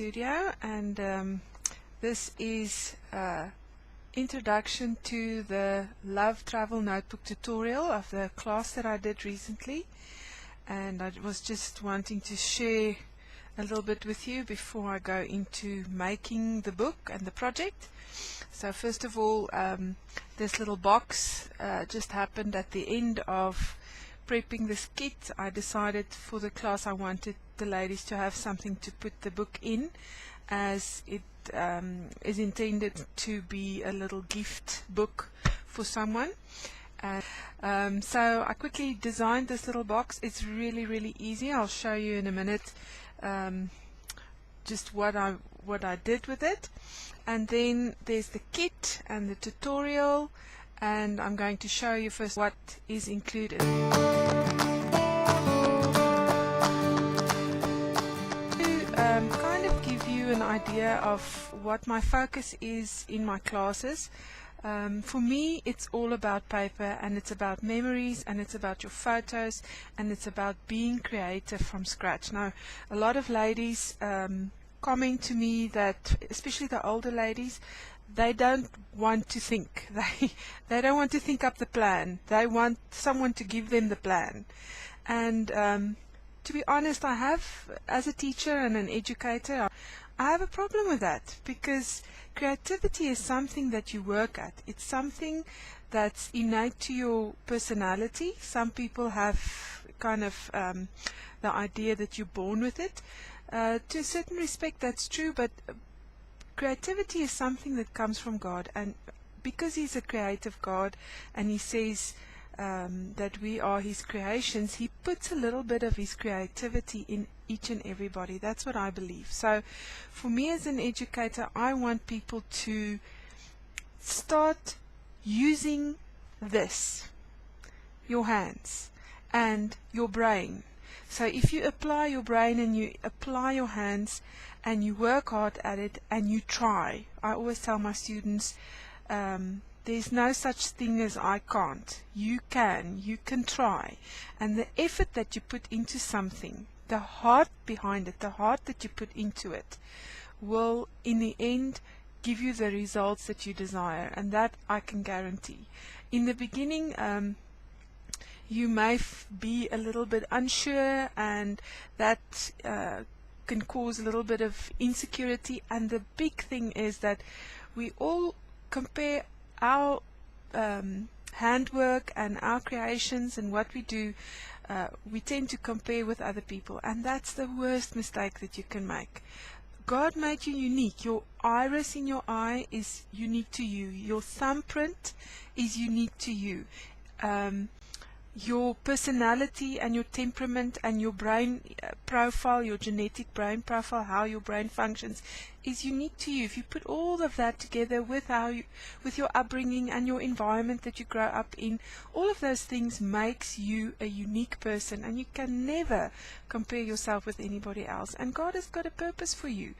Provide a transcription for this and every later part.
studio, and this is introduction to the Love Travel Notebook tutorial of the class that I did recently, and I was just wanting to share a little bit with you before I go into making the book and the project. So first of all, this little box just happened at the end of prepping this kit. I decided for the class I wanted the ladies to have something to put the book in, as it is intended to be a little gift book for someone. So I quickly designed this little box. It's really easy. I'll show you in a minute just what I did with it. And then there's the kit and the tutorial, and I'm going to show you first what is included. To kind of give you an idea of what my focus is in my classes, for me it's all about paper, and it's about memories, and it's about your photos, and it's about being creative from scratch. Now, a lot of ladies comment to me that, especially the older ladies, they don't want to think. They don't want to think up the plan. They want someone to give them the plan. And to be honest, I have, as a teacher and an educator, I have a problem with that, because creativity is something that you work at. It's something that's innate to your personality. Some people have kind of the idea that you're born with it. To a certain respect, that's true, but creativity is something that comes from God, and because He's a creative God, and He says that we are His creations, He puts a little bit of His creativity in each and everybody. That's what I believe. So for me as an educator, I want people to start using this, your hands and your brain. So if you apply your brain and you apply your hands and you work hard at it and you try, I always tell my students, there's no such thing as I can't. You can try. And the effort that you put into something, the heart behind it, the heart that you put into it, will in the end give you the results that you desire, and that I can guarantee. In the beginning, you may be a little bit unsure, and that can cause a little bit of insecurity. And the big thing is that we all compare our handwork and our creations and what we do. We tend to compare with other people, and that's the worst mistake that you can make. God made you unique. Your iris in your eye is unique to you. Your thumbprint is unique to you. Your personality and your temperament and your brain profile, your genetic brain profile, how your brain functions, is unique to you. If you put all of that together with with your upbringing and your environment that you grow up in, all of those things makes you a unique person, and you can never compare yourself with anybody else. And God has got a purpose for you,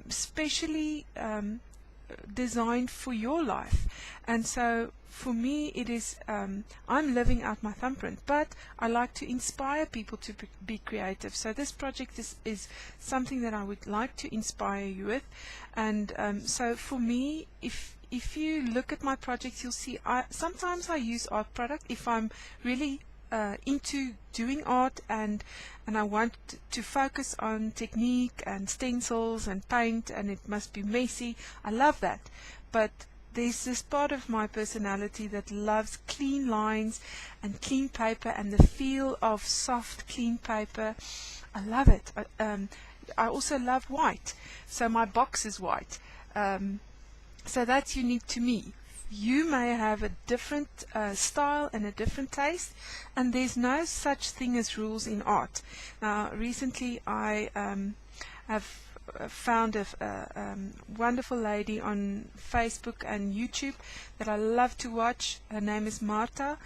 specially designed for your life. And so for me it is, I'm living out my thumbprint, but I like to inspire people to be creative. So this project is something that I would like to inspire you with. And so for me, if you look at my projects, you'll see sometimes I use art product if I'm really into doing art, and I want to focus on technique and stencils and paint, and it must be messy. I love that. But there's this part of my personality that loves clean lines and clean paper and the feel of soft clean paper. I love it. I also love white, so my box is white. So that's unique to me. You may have a different style and a different taste, and there's no such thing as rules in art. Now, recently I have found a wonderful lady on Facebook and YouTube that I love to watch. Her name is Marta,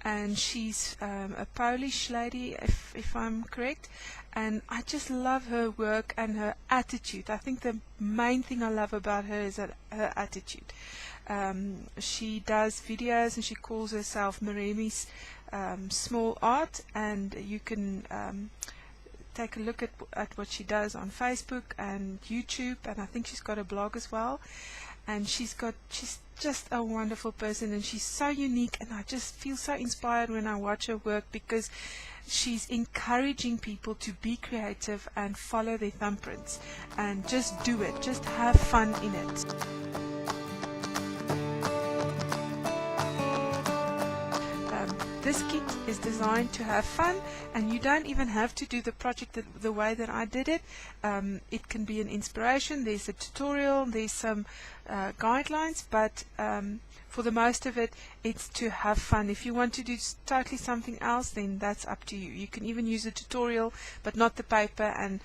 and she's a Polish lady, if I'm correct, and I just love her work and her attitude. I think the main thing I love about her is her attitude. She does videos, and she calls herself Maremi's Small Art, and you can take a look at what she does on Facebook and YouTube, and I think she's got a blog as well. And she's just a wonderful person, and she's so unique, and I just feel so inspired when I watch her work, because she's encouraging people to be creative and follow their thumbprints and just do it, just have fun in it. This kit is designed to have fun, and you don't even have to do the project the way that I did it. It can be an inspiration, there's a tutorial, there's some guidelines, but for the most of it, it's to have fun. If you want to do totally something else, then that's up to you. You can even use a tutorial, but not the paper, and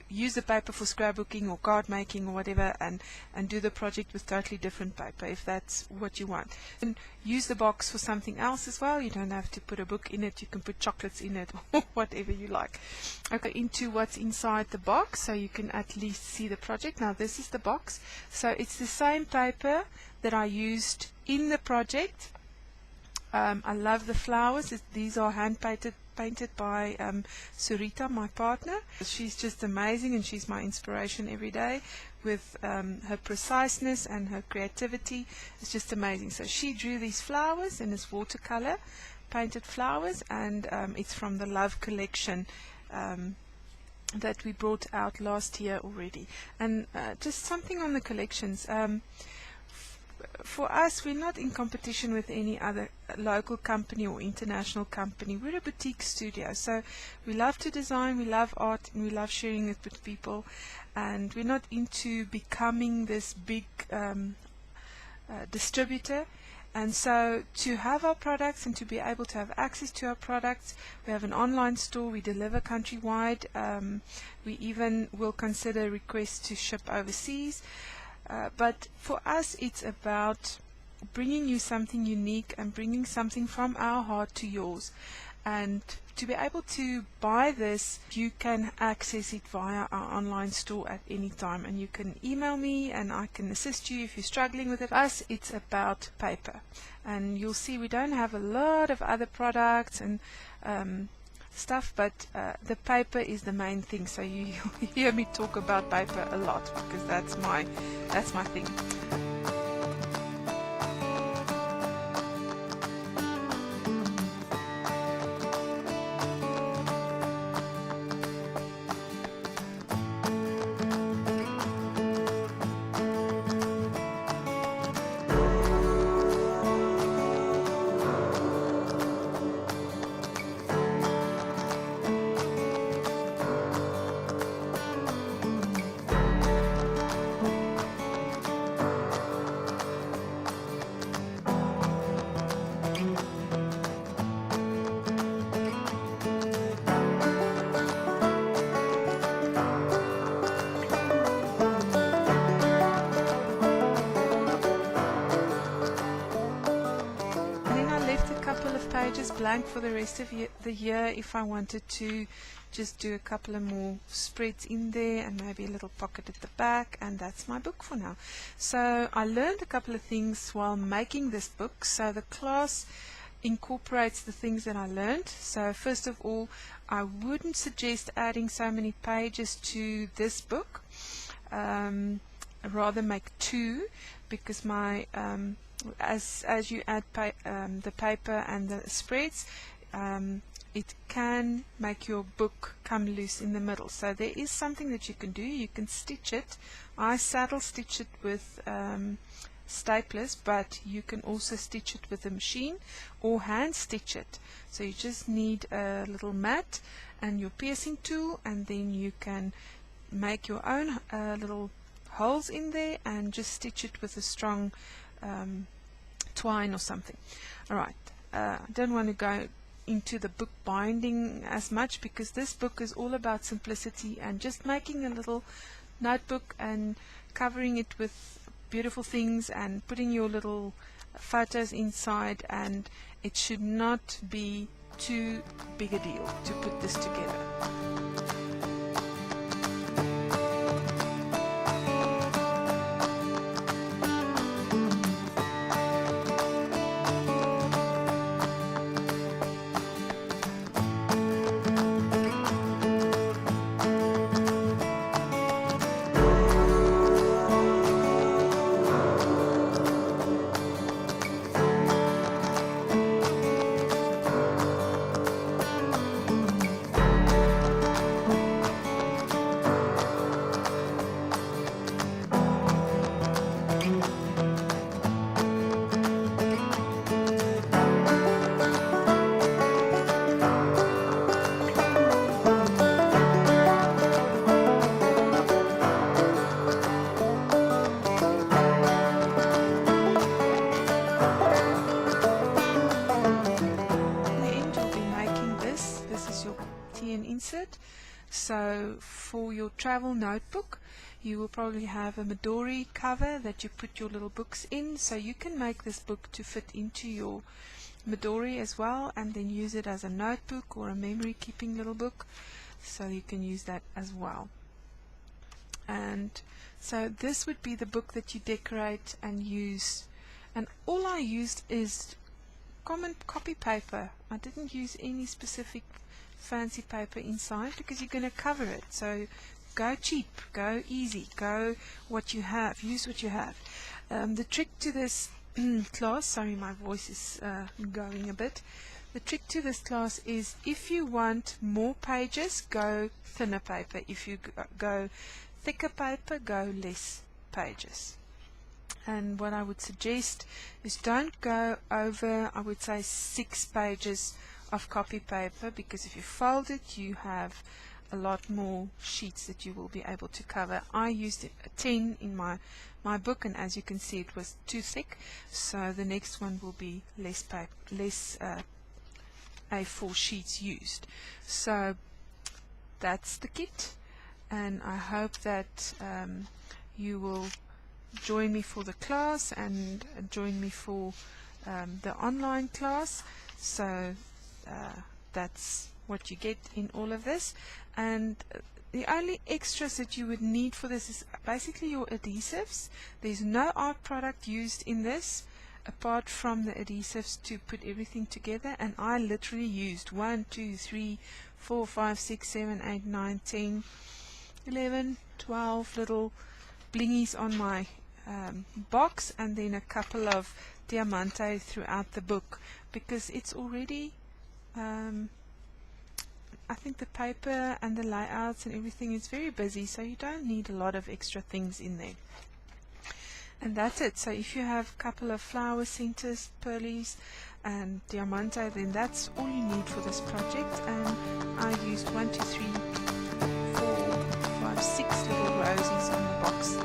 use the paper for scrapbooking or card making or whatever, and do the project with totally different paper if that's what you want. And use the box for something else as well. You don't have to put a book in it. You can put chocolates in it or whatever you like. Okay, into what's inside the box so you can at least see the project. Now this is the box. So it's the same paper that I used in the project. I love the flowers. These are hand painted by Surita, my partner. She's just amazing, and she's my inspiration every day with her preciseness and her creativity. It's just amazing. So she drew these flowers, and it's watercolor painted flowers, and it's from the Love collection that we brought out last year already. And just something on the collections. For us, we're not in competition with any other local company or international company. We're a boutique studio, so we love to design, we love art, and we love sharing it with people, and we're not into becoming this big distributor. And so to have our products and to be able to have access to our products, we have an online store, we deliver countrywide, we even will consider requests to ship overseas. But for us, it's about bringing you something unique and bringing something from our heart to yours. And to be able to buy this, you can access it via our online store at any time. And you can email me and I can assist you if you're struggling with it. For us, it's about paper. And you'll see we don't have a lot of other products and stuff, but the paper is the main thing. So you hear me talk about paper a lot because that's my thing. Pages blank for the rest of the year if I wanted to just do a couple of more spreads in there and maybe a little pocket at the back, and that's my book for now. So I learned a couple of things while making this book, so the class incorporates the things that I learned. So first of all, I wouldn't suggest adding so many pages to this book. Rather make 2, because my as you add the paper and the spreads, it can make your book come loose in the middle. So there is something that you can do. You can stitch it. I saddle stitch it with staplers, but you can also stitch it with a machine or hand stitch it. So you just need a little mat and your piercing tool, and then you can make your own little holes in there and just stitch it with a strong twine or something. Alright, I don't want to go into the book binding as much, because this book is all about simplicity and just making a little notebook and covering it with beautiful things and putting your little photos inside, and it should not be too big a deal to put this together. So for your travel notebook, you will probably have a Midori cover that you put your little books in, so you can make this book to fit into your Midori as well, and then use it as a notebook or a memory keeping little book, so you can use that as well. And so this would be the book that you decorate and use, and all I used is common copy paper. I didn't use any specific fancy paper inside because you're going to cover it, so go cheap, go easy, go what you have, use what you have. The trick to this class, sorry my voice is going a bit, the trick to this class is if you want more pages, go thinner paper. If you go thicker paper, go less pages. And what I would suggest is don't go over, I would say, 6 pages of copy paper, because if you fold it you have a lot more sheets that you will be able to cover. I used 10 in my book, and as you can see it was too thick, so the next one will be less paper, less A4 sheets used. So that's the kit, and I hope that you will join me for the class and join me for the online class. So that's what you get in all of this. And the only extras that you would need for this is basically your adhesives. There's no art product used in this apart from the adhesives to put everything together, and I literally used 1, 2, 3, 4, 5, 6, 7, 8, 9, 10, 11, 12 little blingies on my box, and then a couple of diamante throughout the book, because it's already I think the paper and the layouts and everything is very busy, so you don't need a lot of extra things in there. And that's it. So if you have a couple of flower centers, pearlies and diamante, then that's all you need for this project. And I used 1, 2, 3, 4, 5, 6 little roses on the box.